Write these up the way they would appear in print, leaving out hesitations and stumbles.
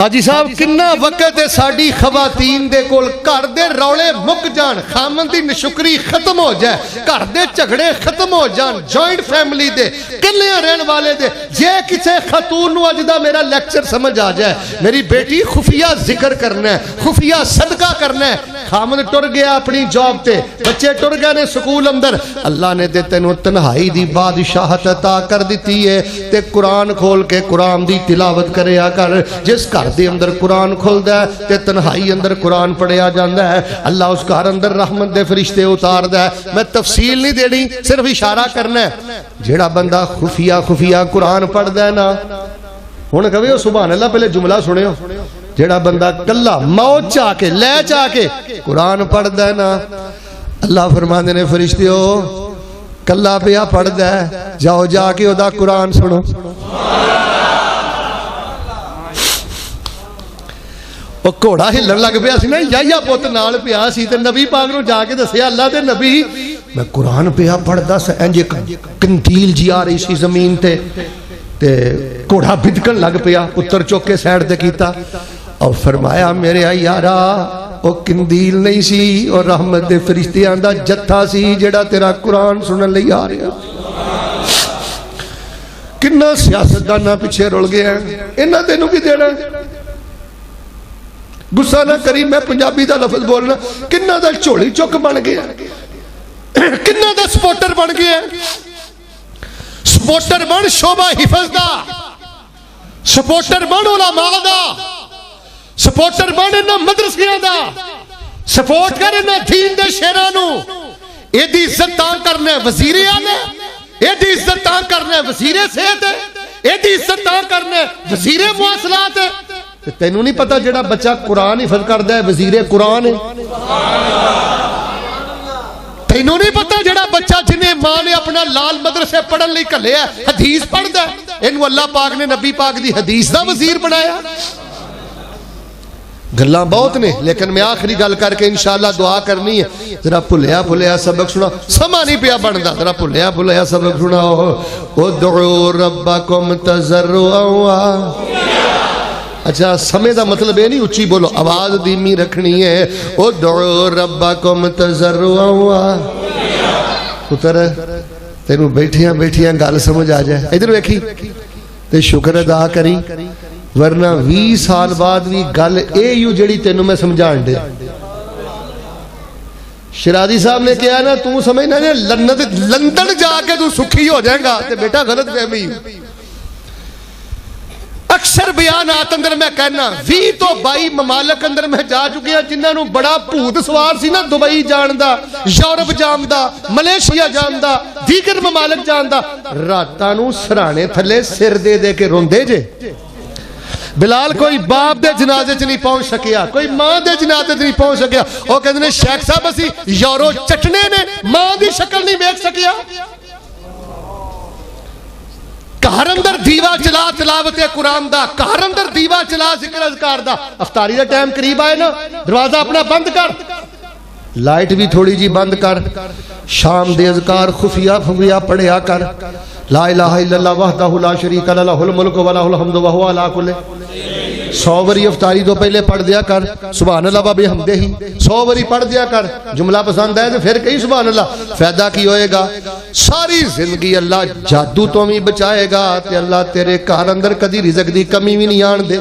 حاجی صاحب کنا وقت ہے ساڑی خواتین دے کول گھر دے رولے مک جان، خامن دی نشکری ختم ہو جائے، گھر دے جھگڑے ختم ہو جان، جوائنٹ فیملی دے کلیاں رہن والے دے جے کسے خاتون نو اج دا میرا لیکچر سمجھ آ جائے میری بیٹی خفیہ ذکر کرنا ہے، خفیہ صدقہ کرنا ہے، خامن ٹر گیا اپنی جاب تے، بچے ٹر گئے نے سکول اندر، اللہ نے تے تینوں تنہائی دی بادشاہت عطا کر دیتی ہے تے قرآن کھول کے قرآن دی تلاوت کریا کر، جس گھر دے اندر قرآن کھولدا ہے تے تنہائی اندر قرآن پڑھیا جاندا ہے، اللہ اس گھر اندر رحمت دے فرشتے اتاردا ہے۔ میں تفصیل نہیں دینی، صرف اشارہ کرنا ہے، جیڑا بندہ خفیہ قرآن پڑھدا ہے نا، ہن کہو سبحان اللہ، پہلے جملہ سنیو، جیڑا بندہ کلا موت چاہ کے لے چاہ کے قرآن پڑھدا ہے نا، اللہ فرماندے نے فرشتیو کلا پیا پڑھدا ہے، جاؤ جا کے اودا قرآن سنو۔ وہ گھوڑا ہلن لگ پیا سی نا، یا پوت نال پیا سی تے نبی پاک نو جا کے دسیا اللہ دے نبی میں قرآن پیا پڑھدا سا، انج ایک کنتیل جی آ رہی سی زمین تے گھوڑا بدکن لگ پیا، پتر چوک کے سائڈ تے کیتا اور فرمایا میرے یارا وہ کندیل نہیں سی اور رحمت دے فرشتیاں دا جتھا سی جڑا تیرا قرآن سنن لئی آ رہا۔ کنا سیاستداناں پیچھے رل گیا ہے، انہاں تینوں کی دینا ہے؟ غصہ نہ کری، میں پنجابی دا لفظ بولنا، کنہ دا چوڑی چک بن گیا، کنہ دا سپورٹر بن گیا، سپورٹر بن شعبہ حفظ دا، سپورٹر بن علماء دا، سپورٹر بن انہاں مدرسیاں دا، سپورٹ کر انہاں دین دے شیرانو، اے دی عزت تاں کرنا ہے وزیر اعلی، اے دی عزت تاں کرنا ہے وزیر صحت ہے، اے دی عزت تاں کرنا ہے وزیر مواصلات ہے۔ تینوں نہیں پتا جڑا بچہ قرآن حفظ کردا ہے وزیر قرآن ہے؟ تینوں نہیں پتا جڑا بچہ جنہیں ماں نے اپنا لال مدرسے پڑھن لئی کھلے ہے حدیث پڑھدا ہے، انہوں اللہ پاک نے نبی پاک دی حدیث دا وزیر بنایا؟ گلاں بہت نے لیکن میں آخری گل کر کے انشاءاللہ دعا کرنی ہے، ذرا بھلیا سبق سنا، سما نہیں پیا بندا، ذرا بھلیا سبق سناؤ۔ ادعوا ربکم تضرعا، اچھا سمے دا مطلب ہے نہیں اچھی بولو، آواز دھیمی رکھنی ہے، ادعوا ربکم تضرعا۔ پتر تینوں بیٹھیاں گل سمجھ آ جائے، ادھر ویکھی تے شکر ادا کری، ورنہ 20 سال بعد بھی گل اے یو جڑی تینوں میں سمجھان دے۔ شرادی صاحب نے کہا نا تو سمجھنا ہے لندن جا کے تو سکھی ہو جائے گا، تے بیٹا غلط فہمی۔ اکثر بیانات اندر میں کہنا 20 تو 22 ممالک اندر میں جا چکے ہیں جنہاں نو بڑا بھوت سوار سی نا، دبئی جاندا، یورپ جاندا، ملیشیا جاندا، دیگر ممالک جاندا، راتاں نو سرانے تھلے سر دے دے کے روندے جے۔ بلال کوئی باپ دے جنازے چ نہیں پہنچ سکیا، کوئی ماں دے جنازے چ نہیں پہنچ سکیا، وہ کہتے ہیں شیخ صاحب اسی یورو چٹنے نے ماں دی شکل نہیں دیکھ سکیا۔ گھر اندر دیوا چلا تلاوت قرآن دا، گھر اندر دیوا چلا ذکر اذکار دا۔ افطاری دا ٹائم قریب آئے نا، دروازہ اپنا بند کر، لائٹ بھی تھوڑی جی بند کر، شام دے اذکار خفیہ پڑھیا کر، لا الہ الا اللہ وحدہ لا شریک لہ لہ الملک و لہ الحمد وہو علی کل 100 وری افطاری تو پہلے پڑھ دیا کر سبحان اللہ و بحمدہ، 100 وری پڑھ دیا کر، جملہ پسند ہے تو پھر کہیں سبحان اللہ، فائدہ کی ہوئے گا؟ ساری زندگی اللہ جادو تو بھی بچائے گا تے اللہ تیرے گھر اندر کدی رزق دی کمی بھی نہیں آن دے۔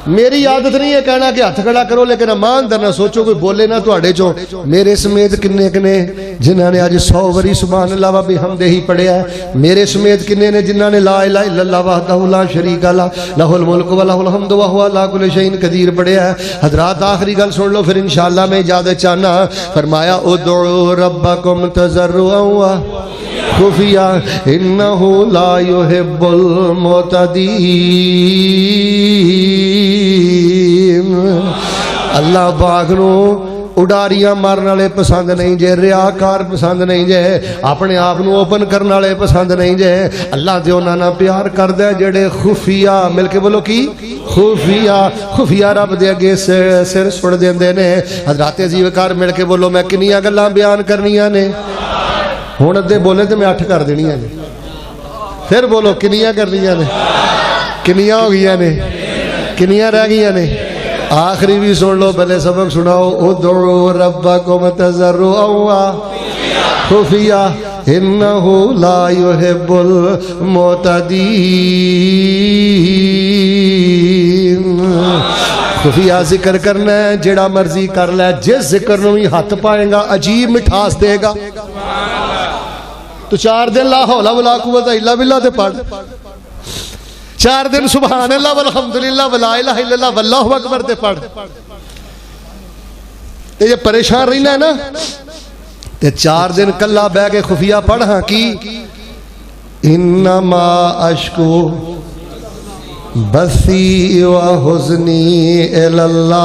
میری عادت نہیں ہے کہنا کہ ہاتھ کھڑا کرو، لیکن امان در نہ سوچو کوئی بولے نہ تواڈے چوں، میرے سمیت کنے جنہاں نے آج 100 وری سبحان اللہ و بحمدہ ہی پڑھیا ہے، میرے سمیت کنے نے جنہاں نے لا الہ الا اللہ وحدہ لا شریک لہ لہ الملک و لہ الحمد وہو علی کل شیء قدیر پڑھیا ہے۔ حضرات آخری گل سن لو پھر انشاءاللہ میں اجازت چاہنا، فرمایا ادعوا ربکم تضرعا خفیہ انہ لا یحب المعتدین۔ اللہ پاک نو اڈاریاں مارن والے پسند نہیں جے، ریاکار پسند نہیں جے، اپنے آپ نو اوپن کرن والے پسند نہیں جے۔ اللہ تے انہاں نال پیار کردا ہے جڑے خفیہ، مل کے بولو کی خفیہ رب دے اگے سر سڑ دیندے نے۔ حضرات عزیز کار مل کے بولو میں کنیاں گلاں بیان کرنیاں نے، ہن ادے بولے تے میں 8 کر دینیاں نے، پھر بولو کنیاں کرنیاں نے۔ کنیاں ہو گئی نے کنیاں رہ گئی نے آخری بھی سن لو پہلے سبق سناؤ ادعو ربکم تضرعا خفیہ انہ لا یحب المعتدین خفیہ ذکر کرنا ہے جڑا مرضی کر لے جس ذکر نو ہی ہاتھ پائے گا عجیب مٹھاس دے گا تو 4 دن لا حول ولا قوت الا باللہ تے پڑھ 4 دن سبحان اللہ والحمدللہ ولا الہ الا اللہ واللہ اکبر تے پڑھ تے یہ پریشان رہنا ہے نا تے 4 دن کلا بہ کے خفیہ پڑھ ہاں کی انما اشکو بثی و حزنی الاللہ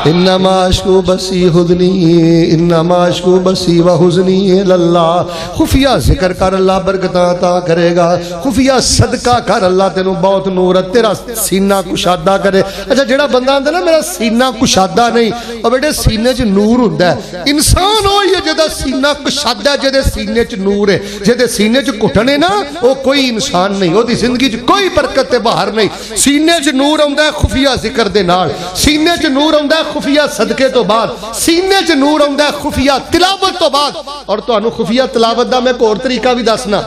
انما اشکو بسی حزنی انما اشکو بسی و حزنی الاللہ خفیہ ذکر کر اللہ برکتاں عطا کرے گا خفیہ صدقہ کر اللہ تینوں بہت نور تیرا سینہ کشادہ کرے اچھا جڑا بندہ آندہ نا میرا سینہ کشادہ نہیں اور بیٹے سینے چ نور ہوندہ ہے انسان ہوئی ہے جدہ سینہ کشادہ ہے جدہ سینے چ نور ہے جدہ سینے چ کٹھنے نا وہ کوئی انسان نہیں ہوتی زندگی چ کوئی برکت باہر نہیں سینے چ نور ہوندہ ہے خفیہ ذکر دے نال سینے چ نور ہوندہ ہے خفیہ صدقے تو بعد سینے چ نور ہوندہ ہے خفیہ تلاوت تو بعد اور تو انہوں خفیہ تلاوت دا میں کو اور طریقہ بھی دسنا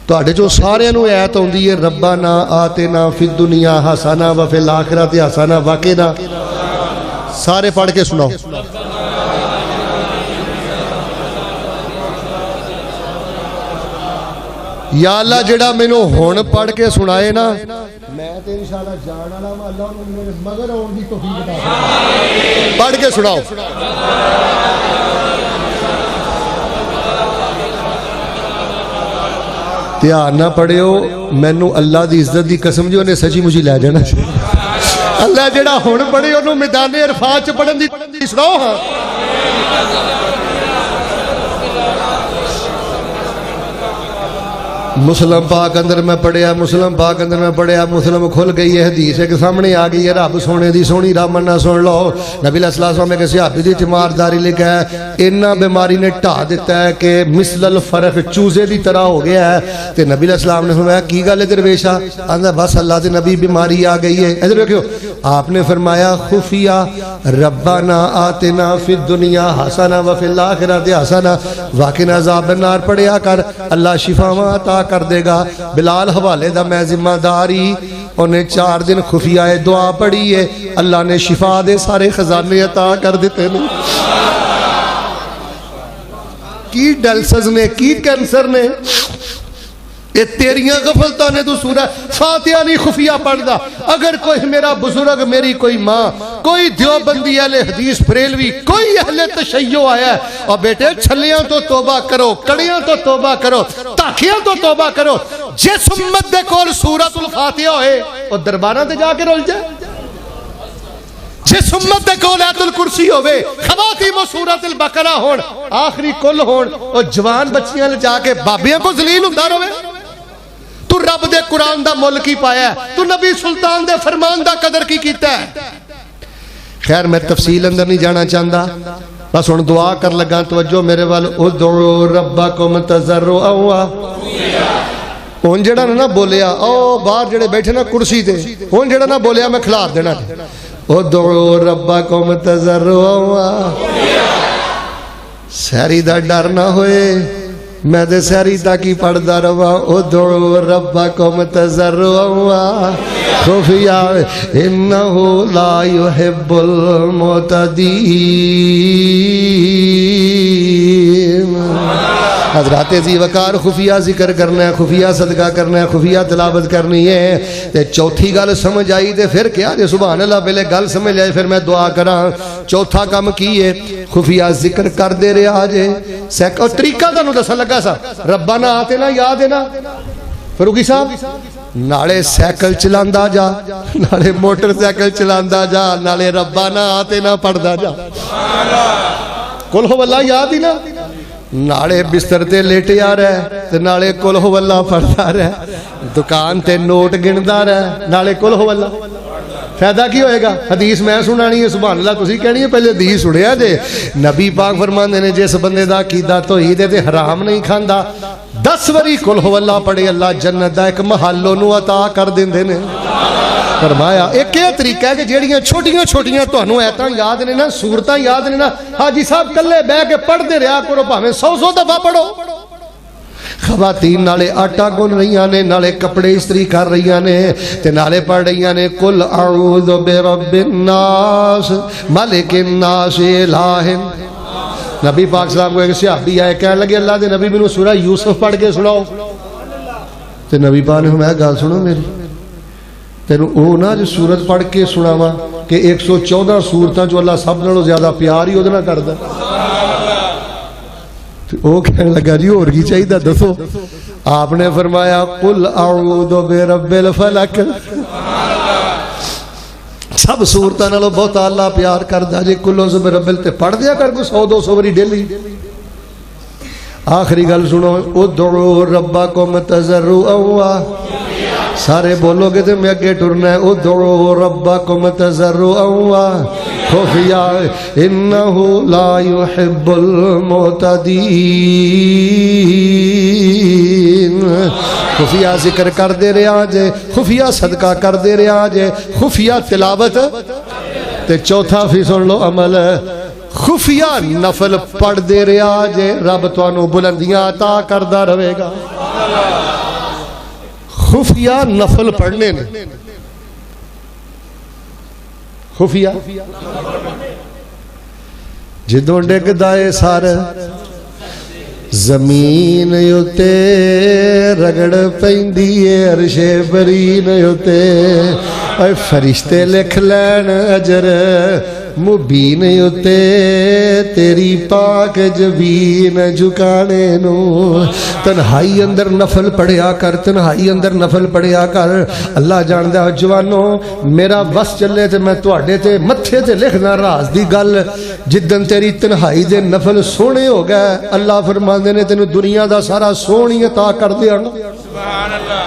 تو آٹھے جو سارے انہوں ایت ہوندی ہے ربنا آتنا فی الدنیا حسنا و فی الاخرت حسنا وقنا سارے پڑھ کے سناؤ یا اللہ جڑا میں نو ہون پڑھ کے سنائے نا میں تے انشاءاللہ جان والا ہوں اللہ نے میرے مگر اون دی توفیق عطا فرمائے پڑھ کے سناؤ دھیان نہ پڑھیو مینوں اللہ دی عزت دی قسم جو نے سچی مجھے لے جانا اللہ جڑا ہون پڑھے انہوں میدان عرفات چ پڑھن دی سناؤ ہاں مسلم پاک اندر میں پڑھیا مسلم پاک اندر میں پڑھیا مسلم کھل گئی ہے حدیث ایک سامنے آ گئی ہے رب سونے دی سونی رامن نہ سن لو نبی علیہ السلام ایک صحابی دی تیمارداری لکھا ہے انہاں بیماری نے ٹھا دیتا ہے کہ مثل الفرخ چوزے دی طرح ہو گیا ہے تے نبی علیہ السلام نے فرمایا کی گل ہے درویشا آندا بس اللہ دے نبی بیماری آ گئی ہے ادھر دیکھو آپ نے فرمایا خفیہ ربنا آتنا فی الدنیا حسنا و فی الاخرۃ حسنا وقنا عذاب النار پڑھیا کر اللہ شفاواں عطا کر دے گا بلال حوالے دا میں ذمہ داری انہیں 4 دن خفیہ دعا پڑھی ہے اللہ نے شفا دے سارے خزانے عطا کر دیتے ہیں کی ڈلسز نے کی کینسر نے یہ تیریاں غفلتہ نے تو سورہ فاتحہ نہیں خفیہ پڑھ دا اگر کوئی میرا بزرگ میری کوئی ماں کوئی دیوبندی اہل حدیث بریلوی کوئی اہل تشیع آیا ہے اور بیٹے چھلیاں تو توبہ کرو کڑیاں تو توبہ کرو تاکیاں تو توبہ کرو جس امت دے کول سورۃ الفاتحہ ہوئے اور درباراں تے جا کے رول جائے جس امت دے کول آیت الکرسی ہوئے خواتیم و سورۃ البقرہ ہون آخری کل ہون اور جوان بچیاں جا کے بابیاں کو ذلیل اندار ہوئے تو رب دے قرآن دا مول کی پایا ہے تو نبی سلطان دے فرمان دا قدر کی کیتا ہے خیر میں تفصیل اندر نہیں جانا چاہتا بس ان دعا کر لگا توجہ میرے وال ادعو ربکم تضرعا ہون جڑا نہ بولیا او باہر جڑے بیٹھے نا کرسی تے ہون جڑا نہ بولیا میں کھلار دینا ادعو ربکم تضرعا سہری دا ڈر نہ ہوئے میں دے سہری تاکی پڑھ دا روا ادعو ربکم تضرعا خفیہ انہو لا یحب المعتدین حضرات ذی وقار خفیہ ذکر کرنا ہے خفیہ صدقہ کرنا ہے خفیہ تلاوت کرنی ہے تے چوتھی گل سمجھ آئی تے پھر کیا جے سبحان اللہ پہلے گل سمجھ آئی پھر میں دعا کراں چوتھا کام کی ہے خفیہ ذکر کر دے رہے آجے اور طریقہ تانوں دسن لگا سا ربنا آتنا یاد ہے نا فروغی صاحب نالے سیکل چلاندا جا نالے موٹر سیکل چلاندا جا نالے ربنا آتنا پڑھدا جا قل ہو اللہ یاد ہی نا نالے بستر تے لیٹے آ رہا ہے نالے قل ہو اللہ پڑھدا رہا دکان تے نوٹ گندا رہا نالے قل ہو اللہ فائدہ کی ہوئے گا؟ حدیث میں سنانی ہے، سبحان اللہ تسی کہنی ہے، پہلے حدیث سنیا جے۔ نبی پاک فرماندے نے جس بندے دا عقیدہ توحید تے حرام نہیں کھاندا 10 واری قل ہو اللہ پڑھے، اللہ جنت دا ایک محل انہوں عطا کر دیندے نے۔ فرمایا ایک یہ طریقہ ہے کہ جیڑیاں چھوٹیاں چھوٹیاں تانوں ایتاں یاد نے نا، سورتاں یاد نے نا، حاجی صاحب کلے بہ کے پڑھتے رہا کرو، بھاویں 100 دفعہ پڑھو۔ خواتین نالے آٹا گن رہی نے، نالے کپڑے استری کر رہی نے، تے نالے پڑھ رہی نے قل اعوذ برب الناس ملک الناس الہ۔ نبی پاک صلی اللہ علیہ وسلم کو ایک صحابی آئے کہنے لگے اللہ دے نبی میں سورہ یوسف پڑھ کے سناؤ، تے نبی پاک نے فرمایا گل سنو میری، تینوں او نا جو سورت پڑھ کے سناواں کہ 114 سورتاں جو اللہ سب نالوں زیادہ پیار ہی اودے نال کردا۔ وہ کہنے لگا جی اور کی چاہیے دسو؟ آپ نے فرمایا قل اعوذ برب الفلق۔ سب سورتاں نالوں بہت اللہ پیار کردا جی قل اعوذ برب الفلق تے پڑھ دیا کر کو 100-200 واری ڈیلی۔ آخری گل سنو، ادعوا ربکم تضرعا، سارے بولو گے تو میں اگے ٹرنا ہے، ادعوا ربکم تضرعا خفیا انہو لا يحب المعتدین۔ خفیہ ذکر کر دے رہا جے، خفیہ صدقہ کر دے رہا جے، خفیہ تلاوت، تے چوتھا فی سن لو عمل، خفیہ نفل پڑھ دے رہا جے، رب توانو بلندیاں عطا کردہ رہے گا۔ خفیہ نفل پڑھنے نے، خفیہ جدوں ڈگ دائے سار زمین یوتے رگڑ پیندیے عرش برین یوتے، اے فرشتے لکھ لین اجر مبین یوتے تیری پاک جبین جھکانے نو۔ تنہائی اندر نفل پڑھیا کر، تنہائی اندر نفل پڑھیا کر۔ اللہ جاندہ جوانو میرا بس چلے تے میں تواڈے تے متھے تے لکھنا راز دی گل، جدن تیری تنہائی دے نفل سونے ہو گئے اللہ فرماندے نے تینوں دنیا دا سارا سونی عطا کر دیا نا۔ سبحان اللہ۔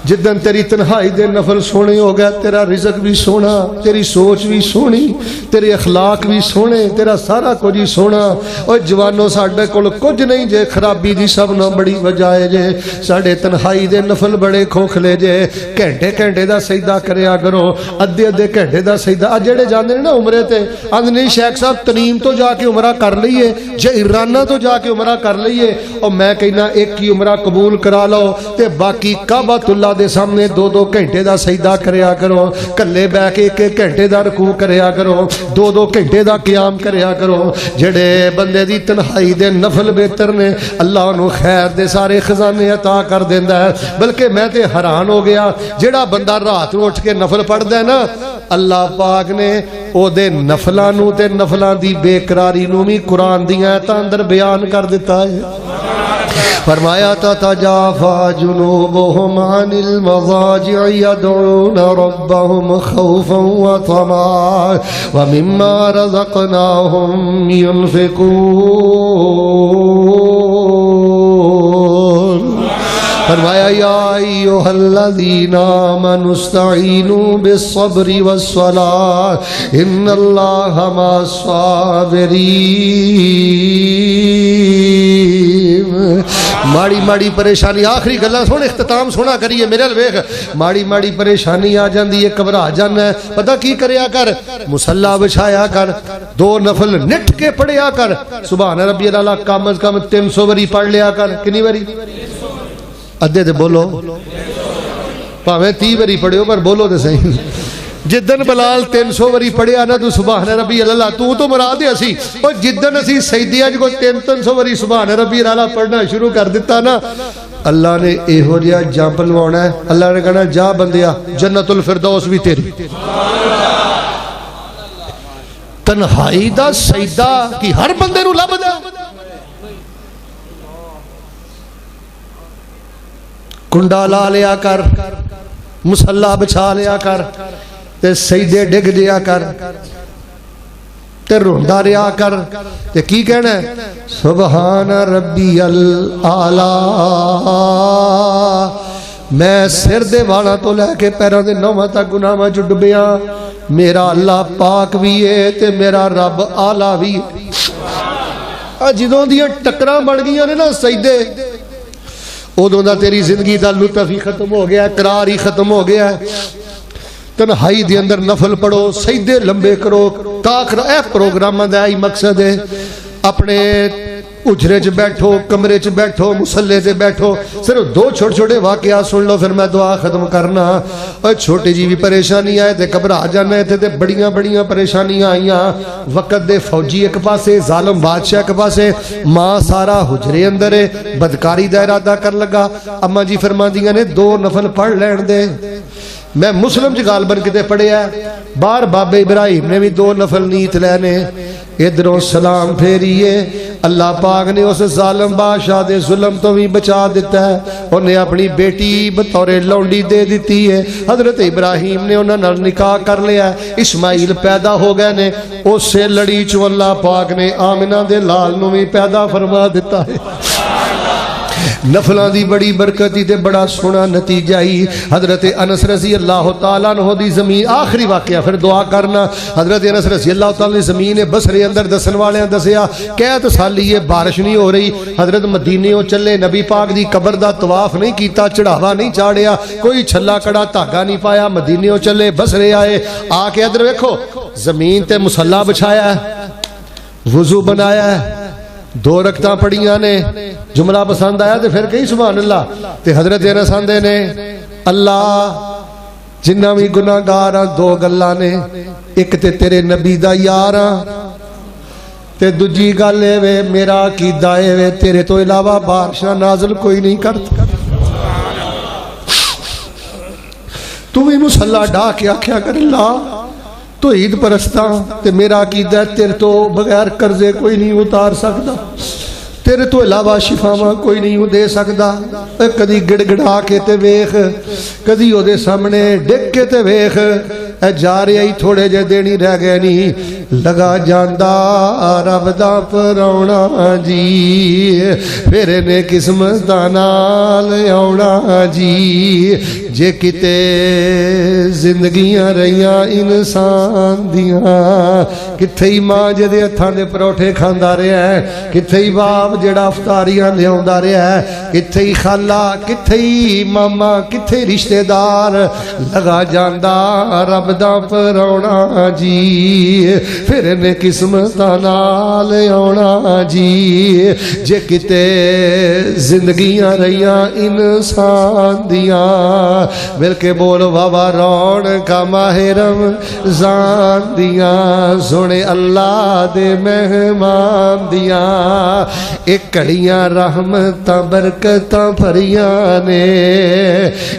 جدن تیری تنہائی دے نفل سونے ہو گئے تیرا رزق بھی سونا، تیری سوچ بھی سونی، تیرے اخلاق بھی سونے، تیرا سارا کچھ ہی سونا۔ اور جوانو ساڈے کول کچھ نہیں جے، خرابی دی سب نہ بڑی وجہ ہے جے ساڈے تنہائی دے نفل بڑے کھوکھلے جے۔ گھنٹے گھنٹے دا سجدہ کریا کرو، ادھے ادھے گھنٹے دا سجدہ۔ اج جڑے جاندے نے نا عمرے تے آندے نہیں شیخ صاحب تنیم تو جا کے عمرہ کر لئیے، جہرانہ تو جا کے عمرہ کر لئیے، اور میں کہنا ایک ہی عمرہ قبول کرا لو تے باقی کعبۃ اللہ دے سامنے 2-2 گھنٹے دا سجدہ کریا کرو، کلے بہ کے 1-1 گھنٹے دا رکوع کریا کرو، 2-2 گھنٹے دا قیام کریا کرو۔ جڑے بندے دی تنہائی دے نفل بہتر نے اللہ انہوں خیر دے سارے خزانے عطا کر دیندا ہے۔ بلکہ میں تے حیران ہو گیا جڑا بندہ رات نو اٹھ کے نفل پڑھدا ہے نا، اللہ پاک نے او دے نفلاں نو تے نفلاں دی بے قراری نو بھی قرآن دیاں آیاتاں اندر بیان کر دیتا ہے۔ فرمایا تتجافى جنوبهم عن المضاجع يدعون ربهم خوفا وطمعا ومما رزقناهم ينفقون۔ فرمایا یا ایھا الذین آمنوا استعینوا بالصبر والصلاۃ ان اللہ مع الصابرین۔ ماڑی ماڑی پریشانی، آخری گلاں سن اختتام سونا کریے میرے ویکھ، ماڑی ماڑی پریشانی آ جاندی ہے، گھبرا جانا ہے، پتہ کی کریا کر، مصلا بچھایا کر، 2 نفل نٹ کے پڑھیا کر، سبحان ربی الاعلیٰ کم از کم 300 واری پڑھ لیا کر۔ کنی واری؟ ادھے تے بولو، پاویں 30 واری پڑھیو پر بولو تے صحیح۔ جدن بلال 300 واری پڑھیا نا تو سبحان ربی اللہ تو مراد ہے اسی، اور جدن اسی سجدے اج کو 300 واری سبحان ربی اللہ پڑھنا شروع کر دیتا نا، اللہ نے ایہو جہا جمپ لوانا ہے، اللہ نے کہنا جا بندیا جنت الفردوس بھی تیری۔ تنہائی دا سجدہ کی ہر بندے نو لبدا، کنڈا لا لیا کر، مصلا بچھا لیا کر، تے سجدے ڈگ دیا کر، تے روندا رہیا کر، تے کی کہنا ہے سبحان ربی الاعلیٰ میں سر دے والا تو لے کے پیروں دے نواں تک گناہاں چ ڈبیا میرا اللہ پاک بھی ہے تے میرا رب آلہ بھی ہے جدوں دیاں ٹکراں بن گئیاں نے نا سجدے ادوں دا تیری زندگی دا لطف ہی ختم ہو گیا قرار ہی ختم ہو گیا تنہائی دے اندر نفل پڑھو سجدے لمبے کرو تاخر اے پروگرام دا ہی مقصد ہے اپنے اجرے چ بیٹھو کمرے چ بیٹھو مصلے تے بیٹھو صرف دو چھوٹے چھوٹے واقعات سن لو پھر میں دعا ختم کرنا اور چھوٹی جی بھی پریشانی آئے تے گھبرا جانا تے بڑیاں بڑیاں پریشانیاں آئیاں وقت دے فوجی ایک پاسے ظالم بادشاہ ایک پاسے ماں سارا حجرے اندر ہے بدکاری دا ارادہ کر لگا اما جی فرماندیاں نے 2 نفل پڑھ لین دے میں مسلم چ غالباً کتے پڑھیا باہر بابے ابراہیم نے بھی 2 نفل نیت لینے ادھروں سلام پھیریے اللہ پاک نے اس ظالم بادشاہ دے ظلم تو بھی بچا دیتا ہے انہیں اپنی بیٹی بطور لونڈی دے دیتی ہے حضرت ابراہیم نے انہوں نے نکاح کر لیا ہے اسماعیل پیدا ہو گئے نے اس سے لڑی چو اللہ پاک نے آمنہ دے لال نو بھی پیدا فرما دیتا ہے نفلان دی بڑی برکتی تے بڑا سونا نتیجہ ہی حضرت انس رضی اللہ تعالیٰ عنہ دی زمین آخری واقعہ پھر دعا کرنا حضرت انس رضی اللہ تعالیٰ دی زمین بصرے اندر دسن والے دسیا قید سالی یہ بارش نہیں ہو رہی حضرت مدینیوں چلے نبی پاک دی قبر دا طواف نہیں کیتا چڑھاوا نہیں چاڑیا کوئی چھلا کڑا دھاگا نہیں پایا مدینیوں چلے بصرے آئے آ کے ادھر ویکھو زمین تے مصلی بچھایا ہے وضو بنایا ہے 2 رکعتاں پڑھیاں نے جملہ پسند آیا تے پھر کہیں سبحان اللہ تے حضرت انس آندے نے اللہ جنہ بھی گناہگار 2 گلاں نے ایک تے تیرے نبی دا یار تے دوجی گل اے میرا عقیدہ اے تیرے تو علاوہ بارشاں نازل کوئی نہیں کرتا تو بھی مصلی ڈا کے آکھیا کر اللہ تو عید پرستا تے میرا عقیدہ تیرے تو بغیر قرضے کوئی نہیں اتار سکتا تیرے تو علاوہ شفاواں کوئی نہیں دے سکتا کدی گڑ گڑا کے تے ویخ کدی او دے سامنے ڈک کے تے ویخ اے جا رہے ہی تھوڑے جے دینی رہ گئے نہیں لگا جاندہ رب دا پرونا جی پھر نے قسمت دا نال آونا جی جے کتے زندگیاں رہیاں انسان دیاں کتھے ہی ماں جدے ہتھاں دے پروٹھے کھاندا رہا ہے کتھے ہی باپ جڑا افطاریاں لیاوندا رہا ہے کتھے ہی خالہ کتھے ہی ماما کتھے رشتہ دار لگا جاندہ رب دا پرونا جی پھر نے قسمت نال آونا جی جے کتے زندگیاں رہیاں انسان دیاں مل کے بول بابا رون کا ماہ رمضان دیاں سونے اللہ دے مہمان دیاں ایک کڑیاں رحمتاں برکتاں بھریاں نے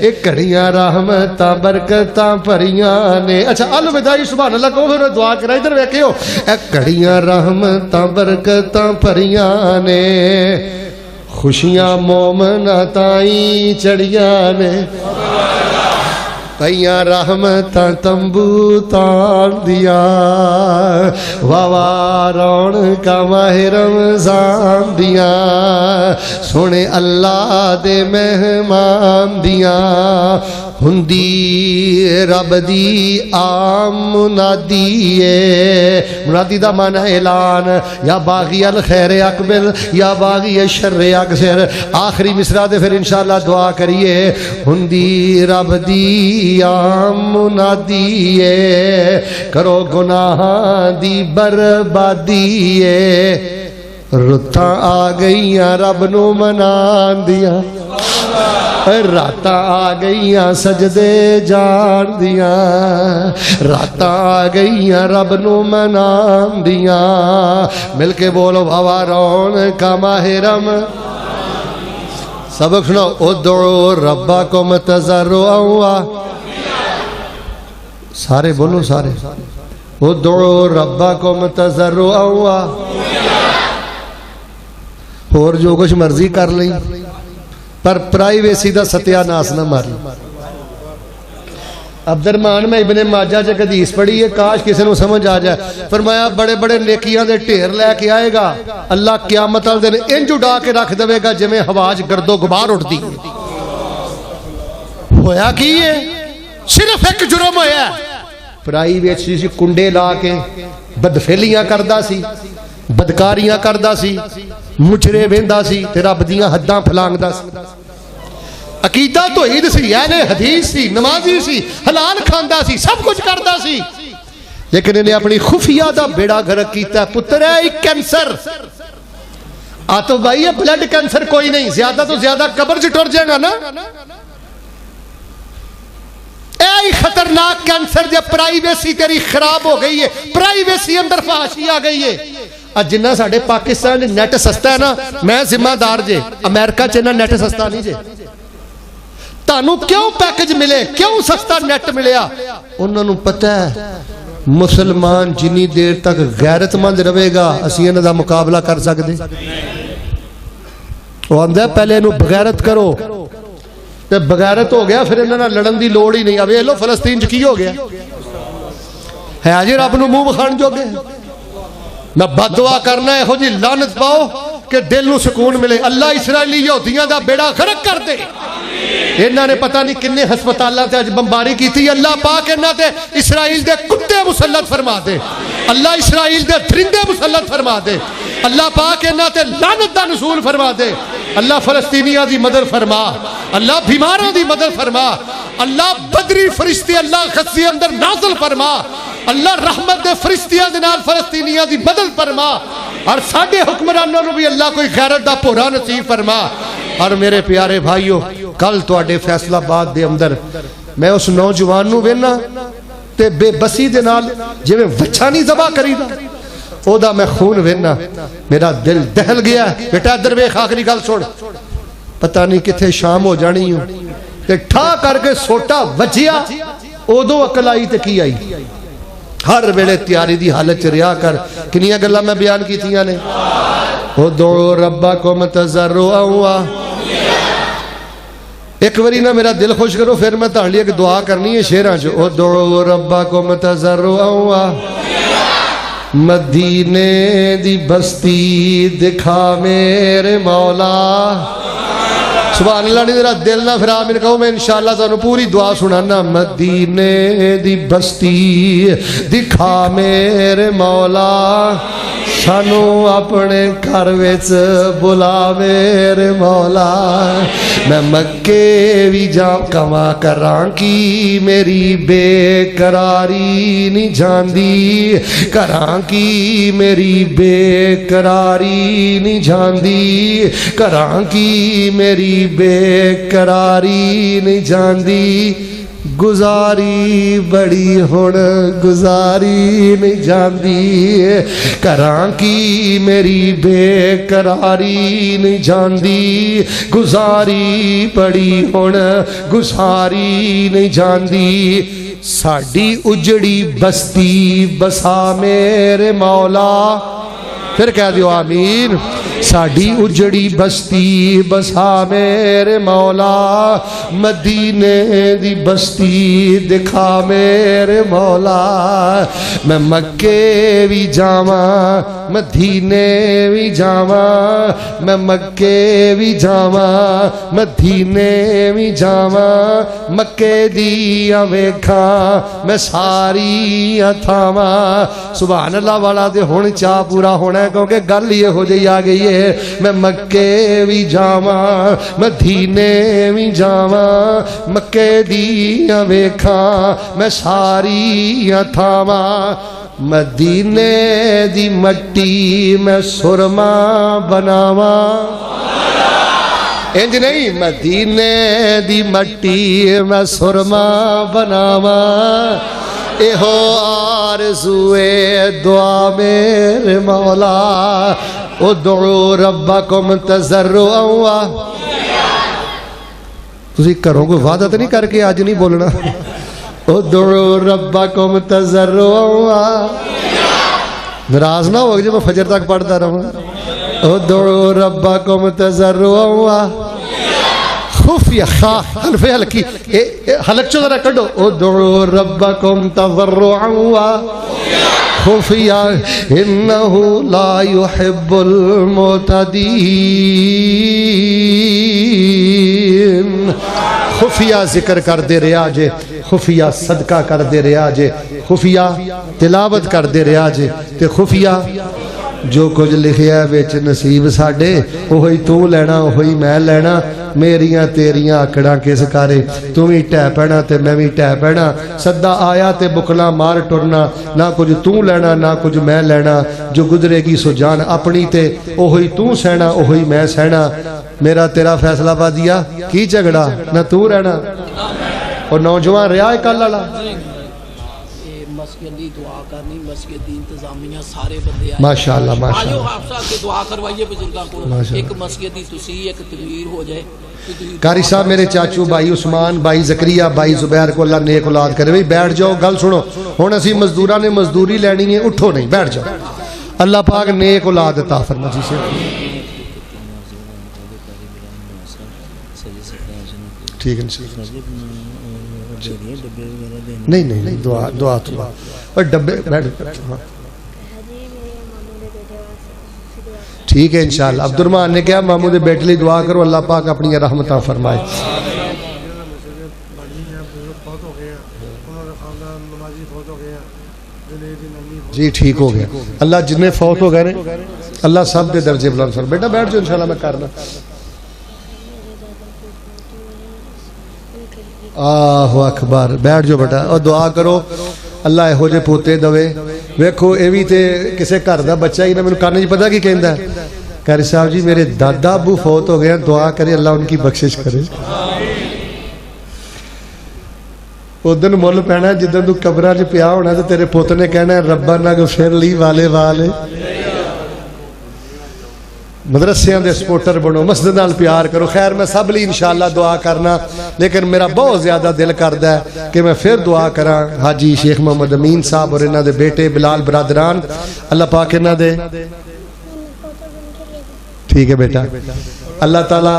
ایک کڑیاں رحمتاں برکتاں بھریاں نے اچھا الوداعی سبحان اللہ کو پھر دعا کرا ادھر ویکھیو ایک کڑیاں رحمتاں برکتاں بھریاں نے خوشیاں مومناں تائیں چڑھیاں نے کئیاں رحمتاں تمبو تان دیا واوا رون کا ماہ رمضان دیا سونے اللہ دے مہمان دیا ہندی رب دی آم منادی ہے منادی دا معنی اعلان یا باغی الخیر اقبل یا باغی الشر اقصر آخری مصرع دے پھر انشاءاللہ دعا کریے ہندی رب دی آم منادی ہے کرو گناہ دی بربادی ہے رتاں آ گئیاں رب نو منان دیا راتاں آ گئیاں سجدے جان دیاں راتاں آ گئیاں رب نو منان دیاں مل کے بولو بابا رون کا ماہ سبق سنو ادعو ربکم تضرعا سارے بولو سارے ادعو ربکم تضرعا اور جو کچھ مرضی کر لیں پر پرائیویسی دا ستیہ ناس نہ ماری عبدالرحمن میں ابن ماجہ جے حدیث پڑھی ہے کاش کسی نے سمجھ آ جائے فرمایا بڑے بڑے نیکیاں دے ٹھیر لے کے آئے گا اللہ قیامت والے دن انج اڑا کے رکھ دے گا جویں ہوا وچ گرد و غبار اڑدی ہویا کی ہے؟ صرف ایک جرم ہویا ہے، پرائیویسی سی کنڈے لا کے بدفعلیاں کردا سی، بدکاریاں کردا سی، مجرے ویندا سی تے رب دیاں حداں پھلانگدا سی، عقیدہ توحید سی، یعنی حدیث سی، نمازی سی، حلال کھاندا سی، سب کچھ کردا سی، لیکن انہیں اپنی خفیہ دا بیڑا گھرک کیتا ہے۔ پتر ہے ایک کینسر، آتو بھائی یہ بلڈ کینسر کوئی نہیں، زیادہ تو زیادہ قبر سے ٹر جائے گا نا، اے خطرناک کینسر جب پرائیویسی تیری خراب ہو گئی ہے، پرائیویسی اندر فحاشی آ گئی ہے۔ آج جنہ ساڑھے پاکستان نیٹ سستا ہے نا، میں ذمہ دار جے، امریکہ چنہ نیٹ سستا نہیں جے، تانوں کیوں پیکج ملے، کیوں سستا نیٹ ملیا؟ انہوں نے پتہ ہے مسلمان جنی دیر تک غیرت مند رہے گا اسی انہوں دا مقابلہ کر سکتے، وہ اندھا پہلے انہوں بغیرت کرو، تے بغیرت ہو گیا پھر انہوں نے لڑن دی لوڑ ہی نہیں۔ اب یہ لو فلسطین کی ہو گیا ہے آجی رب نو منہ بخان جو گئے، میں بد دعا کرنا ہے ہو جی لعنت پاؤ کہ دل نو سکون ملے، اللہ اسرائیلی یہودیاں دا بیڑا غرق کر دے۔ انہوں نے پتہ نہیں کنے ہسپتالاں تے اج بمباری کی تھی، اللہ پاک انہوں تے اسرائیل دے کتے مسلط فرما دے، اللہ اسرائیل دے درندے مسلط فرما دے، اللہ پاک انہوں تے لعنت دا نزول فرما دے، اللہ فلسطینیاں دی مدد فرما، اللہ بیماروں دی مدد فرما، اللہ بدری فرشتے اللہ غزے اندر نازل فرما، اللہ رحمت دے فرشتیاں دے نال فلسطینیاں دی مدد فرما، اور ساڑھے حکمرانوں نے بھی اللہ کوئی غیرت دا پورا نصیب فرما۔ اور میرے پیارے بھائیو، کل تو آڈے فیصلہ باد دے اندر میں اس نوجوانوں وینا تے بے بسی دے نال جے میں وچھانی زبا کری دا او دا میں خون وینا، میرا دل دہل گیا ہے۔ بیٹا درویخ آخری گل سوڑ، پتہ نہیں کتھے شام ہو جانی ہوں تے ٹھا کر کے سوٹا وجیا، او دو عقل آئی تے کی آئی، ہر ویلے تیاری دی حالت ریا کر کنیا گلہ میں بیان کی تھیاں نے، ادعو ربکم تضرعا، ایک وری نہ میرا دل خوش کرو پھر میں تہاڈی ایک دعا کرنی ہے شیراں چ، ادعو ربکم تضرعا، مدینے دی بستی دکھا میرے مولا، سبحان اللہ نہیں ذرا دل نہ پھرا، میں نے کہوں میں انشاءاللہ تو پوری دعا سنانا، مدینے دی بستی دکھا میرے مولا، سانو اپنے گھر وچ بلا میرے مولا، میں مکے بھی جا کما کراں کی میری بے قراری نہیں جاندی، کراں کی میری بے قراری نہیں جاندی، کراں کی میری بے قراری نہیں جاندی، گزاری بڑی ہن گزاری نہیں جاندی، کراں کی میری بے قراری نہیں جاندی، گزاری بڑی ہن گزاری نہیں جاندی، ساڈی اجڑی بستی بسا میرے مولا، پھر کہہ دیو آمین، ساڑھی اجڑی بستی بسا میرے مولا، مدینے دی بستی دکھا میرے مولا، میں مکے بھی جاواں مدینے بھی جاواں، میں مکے بھی جاواں مدینے بھی جاواں، مکے دیاں ویکھاں میں ساری تھاواں، سبحان اللہ والا دے ہون چاہ پورا ہونا ہے کیونکہ گل یہ ہو جائی آ گئی ہے، میں مکے بھی جاواں مدینے بھی جاواں، مکے دیاں ویکھاں میں ساری تھاواں، مدینے دی مٹی میں سرما بناواں، انج نہیں، مدینے دی مٹی میں سرما بناواں، اے ہو آرزوئے دعا میرے مولا، ادعو ربکم تضرعا، تسی کرو کوئی وعدہ تو نہیں کر کے آج نہیں بولنا، ادعو ربکم تضرعا، ناراض نہ ہو جب میں فجر تک پڑھتا رہوں، ادعو ربکم تضرعا، خفیہ خواہ حلف حلقی حلق چو ذرا کڑو، ادعو ربکم تضرعا خفیہ انہو لا يحب المعتدین، خفیہ ذکر کر دے رہا جے خفیہ صدقہ کر دے رہا جے خفیہ تلاوت کر دے رہا جے تے خفیہ جو کچھ لکھیا ہے وچ نصیب ساڈے وہی تو لینا وہی میں لینا میریاں تیریاں آکڑاں کس کارے تو بھی ٹہ پینا تے میں بھی ٹہ پینا سدا آیا تے بکلا مار ٹرنا نہ کچھ تو لینا نہ کچھ میں لینا جو گزرے گی سو جان اپنی تے وہی تو سہنا وہی میں سہنا میرا تیرا فیصلہ بادیا کی جھگڑا نہ تو رہنا اور نوجوان رہا ہے کل والا مسجد دی دعا کرنی مسجد دی انتظامیہ سارے بندے آئے ماشاءاللہ ماشاءاللہ آجو آپ صاحب کے دعا کروائیے بزرگاں کو ایک مسجد دی تسی ایک تدویر ہو جائے قاری صاحب میرے چاچو بھائی عثمان بھائی زکریہ بھائی زبیر کو اللہ نیک اولاد کرے بھئی بیٹھ جاؤ گل سنو ہن اسی مزدوراں نے مزدوری لینی ہے اٹھو نہیں بیٹھ جاؤ اللہ پاک نیک اولاد عطا فرما جی سے ٹھیک ہے نہیں نہیں نہیں دعا دعا دعا اور ڈبے بیٹھ ٹھیک ہے انشاءاللہ عبد الرحمن نے کہا ماموں دے بیٹے لی دعا کرو اللہ پاک اپنی رحمتہ فرمائے جی ٹھیک ہو گیا اللہ جتنے فوت ہو گئے اللہ سب دے درجے بلند فرمائے بیٹا بیٹھ جو انشاءاللہ میں کرنا آہ اکبر بیٹھ جو بیٹا اور دعا کرو اللہ اے ہو جے پوتے دوے ویکھو اے بھی تے کسے گھر دا بچہ ہی نہ مینوں کہنے پتہ کی کہندا ہے قاری صاحب جی میرے دادا ابو فوت ہو گئے دعا کرے اللہ ان کی بخشش کرے ادن مل پینا جدن تو قبراں وچ پیا ہونا تے تیرے پوت نے کہنا ربنا اغفر لی والے والے مدرسیاں دے سپورٹر بنو مسجد نال پیار کرو خیر میں سب لی انشاءاللہ دعا کرنا لیکن میرا بہت زیادہ دل کردا ہے کہ میں پھر دعا کراں حاجی شیخ محمد امین صاحب اور انہاں دے بیٹے بلال برادران اللہ پاک انہاں دے ٹھیک ہے بیٹا اللہ تعالی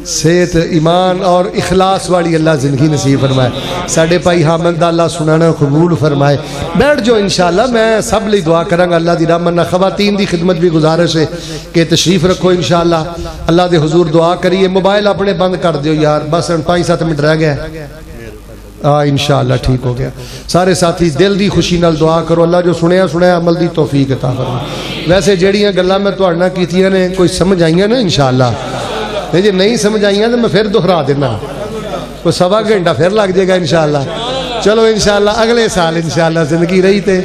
صحت ایمان اور اخلاص والی اللہ زندگی نصیب فرمائے ساڑھے پائی حامد اللہ سنانا قبول فرمائے بیٹھ جو انشاءاللہ میں سب لی دعا کروں گا اللہ دی رحمت خواتین دی خدمت بھی گزارش ہے کہ تشریف رکھو انشاءاللہ اللہ دے حضور دعا کریے موبائل اپنے بند کر دیو یار بس 5-7 منٹ رہ گیا انشاءاللہ ٹھیک ہو گیا سارے ساتھی دل دی خوشی نال دعا کرو اللہ جو سنیا عمل دی توفیق عطا فرمائے ویسے جیڑیاں گلاں میں تہاڈے نال کیتیاں نے کوئی سمجھ آئیاں نا انشاءاللہ جی نہیں سمجھ آئیاں تو میں پھر دہرا دینا کوئی سوا گھنٹہ پھر لگ جائے گا انشاءاللہ چلو انشاءاللہ اگلے سال انشاءاللہ زندگی رہی تے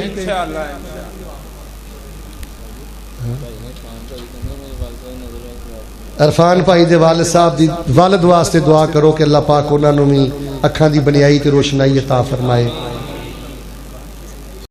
عرفان بھائی دے والد صاحب دی والد واسطے دعا کرو کہ اللہ پاک انہاں نوں بھی اکھاں دی بنیائی تے روشنائی عطا فرمائے